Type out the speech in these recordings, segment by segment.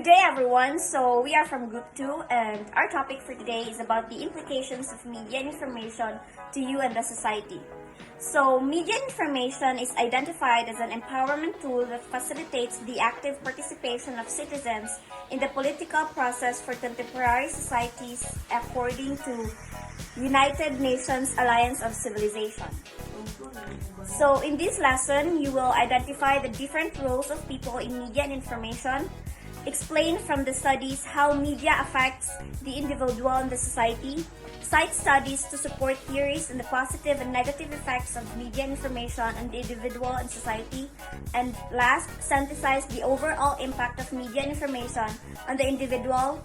day, everyone. So we are from Group 2, and our topic for today is about the implications of media and information to you and the society. So media information is identified as an empowerment tool that facilitates the active participation of citizens in the political process for contemporary societies according to United Nations Alliance of Civilization. So in this lesson, you will identify the different roles of people in media and information, explain from the studies how media affects the individual and the society, cite studies to support theories on the positive and negative effects of media and information on the individual and society, and last, synthesize the overall impact of media and information on the individual,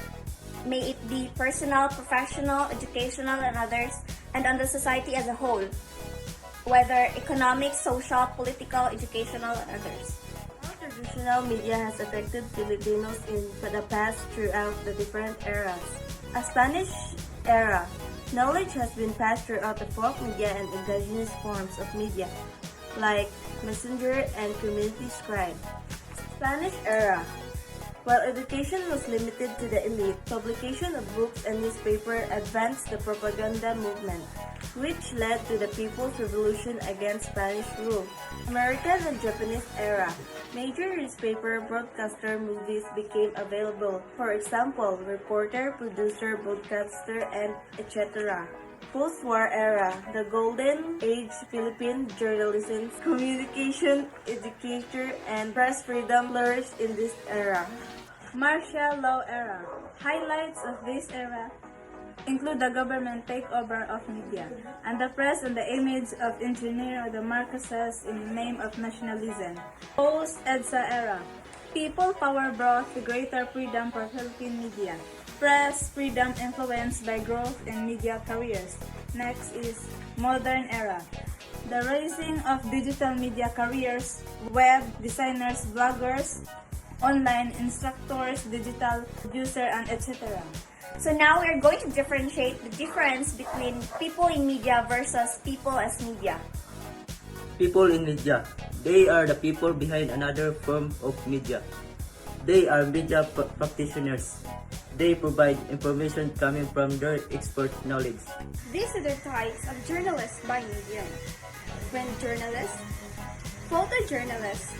may it be personal, professional, educational, and others, and on the society as a whole, whether economic, social, political, educational, and others. Traditional media has affected Filipinos in the past throughout the different eras. A Spanish era, knowledge has been passed throughout the folk media and indigenous forms of media, like messenger and community scribe. Spanish era, while education was limited to the elite, publication of books and newspaper advanced the propaganda movement, which led to the People's Revolution against Spanish rule. American and Japanese era, major newspaper, broadcaster, movies became available. For example, reporter, producer, broadcaster, and etc. Post-war era, the golden age Philippine journalism, communication, educator, and press freedom flourished in this era. Martial law era. Highlights of this era include the government takeover of media and the press and the image of engineer the Marcoses in the name of nationalism. Post-EDSA era. People power brought to greater freedom for Philippine media. Press freedom influenced by growth in media careers. Next is modern era. The rising of digital media careers, web designers, bloggers, online instructors, digital producer, and etc. So now we're going to differentiate the difference between people in media versus people as media. People in media. They are the people behind another form of media. They are media practitioners. They provide information coming from their expert knowledge. These are the types of journalists by media. Print journalists, photojournalists,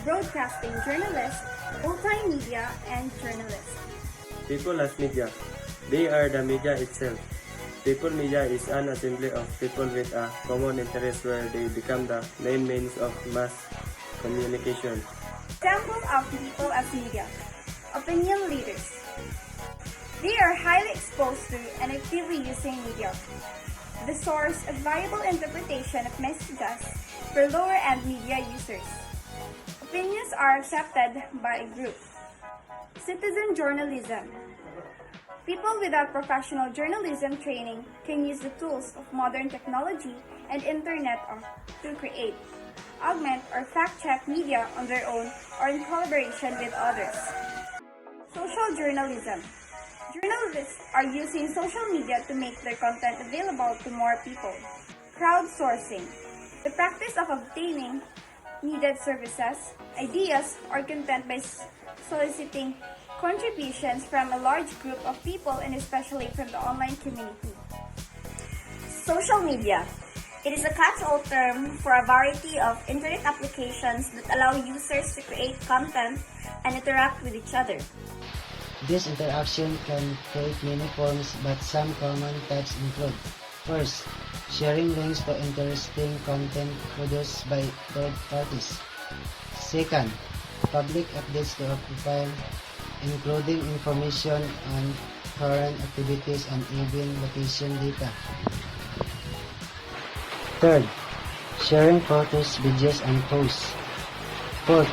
broadcasting journalists, multimedia, and journalists. People as media. They are the media itself. People media is an assembly of people with a common interest where they become the main means of mass communication. Examples of people as media. Opinion leaders. They are highly exposed to and actively using media. The source of viable interpretation of messages for lower-end media users. Opinions are accepted by a group. Citizen journalism. People without professional journalism training can use the tools of modern technology and internet to create, augment, or fact-check media on their own or in collaboration with others. Social journalism. Journalists are using social media to make their content available to more people. Crowdsourcing. The practice of obtaining needed services, ideas, or content by soliciting contributions from a large group of people and especially from the online community. Social media. It is a catch-all term for a variety of internet applications that allow users to create content and interact with each other. This interaction can take many forms, but some common types include: first, sharing links to interesting content produced by third parties. Second, public updates to a profile, including information on current activities and even location data. Third, sharing photos, videos, and posts. Fourth,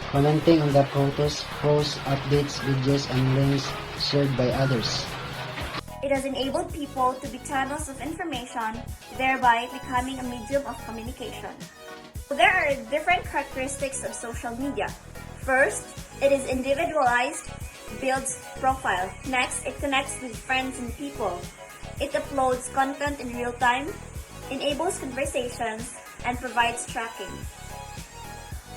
commenting on the photos, posts, updates, videos, and links shared by others. It has enabled people to be channels of information, thereby becoming a medium of communication. There are different characteristics of social media. First, it is individualized, builds profile. Next, it connects with friends and people. It uploads content in real time, enables conversations, and provides tracking.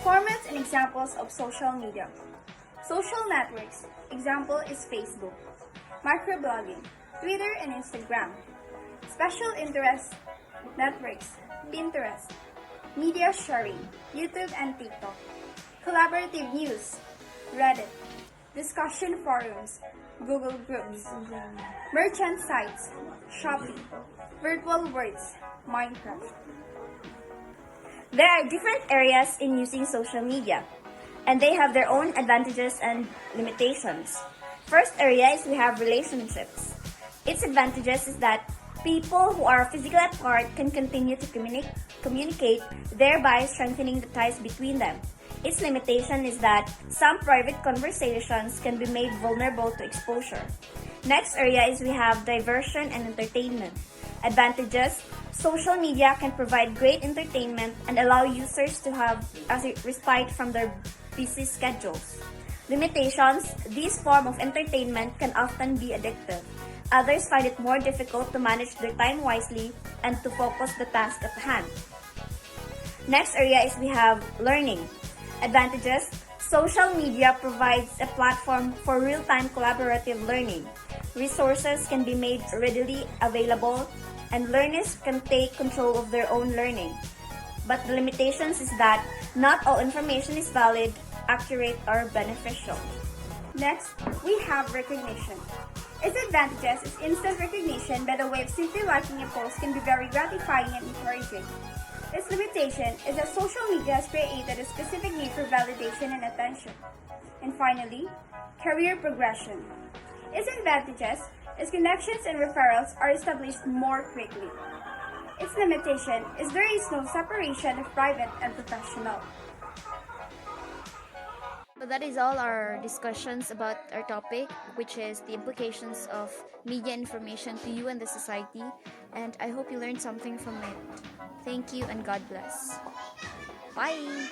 Formats and examples of social media. Social networks, example is Facebook. Microblogging, Twitter and Instagram. Special interest networks, Pinterest. Media sharing, YouTube and TikTok. Collaborative news, Reddit. Discussion forums, Google Groups. Merchant sites, Shopee. Virtual words, Minecraft. There are different areas in using social media, and they have their own advantages and limitations. First area is we have relationships. Its advantages is that people who are physically apart can continue to communicate, thereby strengthening the ties between them. Its limitation is that some private conversations can be made vulnerable to exposure. Next area is we have diversion and entertainment. Advantages: social media can provide great entertainment and allow users to have a respite from their busy schedules. Limitations: this form of entertainment can often be addictive. Others find it more difficult to manage their time wisely and to focus the task at hand. Next area is we have learning. Advantages: social media provides a platform for real-time collaborative learning. Resources can be made readily available, and learners can take control of their own learning. But the limitations is that not all information is valid, accurate, or beneficial. Next, we have recognition. Its advantages is instant recognition by the way of simply liking a post can be very gratifying and encouraging. Its limitation is that social media has created a specific need for validation and attention. And finally, career progression. Its advantages is connections and referrals are established more quickly. Its limitation is there is no separation of private and professional. So that is all our discussions about our topic, which is the implications of media information to you and the society. And I hope you learned something from it. Thank you and God bless. Bye.